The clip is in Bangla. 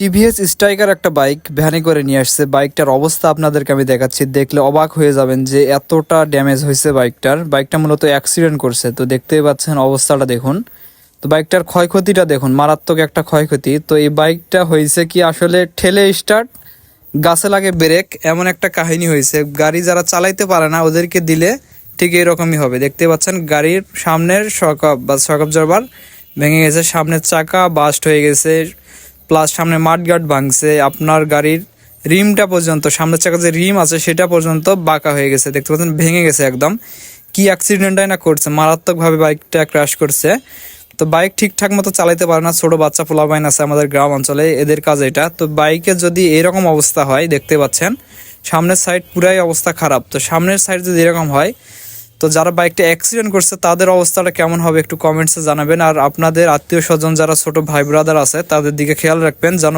টিভিএস স্ট্রাইকার একটা বাইক ভ্যানে করে নিয়ে আসছে। বাইকটার অবস্থা আপনাদেরকে আমি দেখাচ্ছি, দেখলে অবাক হয়ে যাবেন যে এতটা ড্যামেজ হয়েছে বাইকটার। বাইকটা মূলত অ্যাক্সিডেন্ট করছে, তো দেখতেই পাচ্ছেন অবস্থাটা দেখুন। তো বাইকটার ক্ষয়ক্ষতিটা দেখুন, মারাত্মক একটা ক্ষয়ক্ষতি। তো এই বাইকটা হয়েছে কি আসলে ঠেলে স্টার্ট, গাছে লাগে ব্রেক, এমন একটা কাহিনী হয়েছে। গাড়ি যারা চালাইতে পারে না ওদেরকে দিলে ঠিক এরকমই হবে। দেখতে পাচ্ছেন গাড়ির সামনের শক অবজারভার ভেঙে গেছে, সামনের চাকা বাস্ট হয়ে গেছে, প্লাস সামনে মাডগার্ড ভাঙছে, আপনার গাড়ির রিমটা পর্যন্ত, সামনের চাকা যে রিম আছে সেটা পর্যন্ত বাঁকা হয়ে গেছে। দেখতে পাচ্ছেন ভেঙে গেছে একদম। কি অ্যাক্সিডেন্টটাই না করছে, মারাত্মকভাবে বাইকটা ক্র্যাশ করছে। তো বাইক ঠিকঠাক মতো চালাইতে পারে না, ছোট বাচ্চা পোলাপাইন আছে আমাদের গ্রাম অঞ্চলে, এদের কাজ এটা। তো বাইকের যদি এরকম অবস্থা হয়, দেখতে পাচ্ছেন সামনের সাইড পুরাই অবস্থা খারাপ। তো সামনের সাইড যদি এরকম হয়, তো যারা বাইকটা অ্যাক্সিডেন্ট করছে তাদের অবস্থাটা কেমন হবে একটু কমেন্টসে জানাবেন। আর আপনাদের আত্মীয় স্বজন যারা ছোট ভাই ব্রাদার আছে তাদের দিকে খেয়াল রাখবেন যেন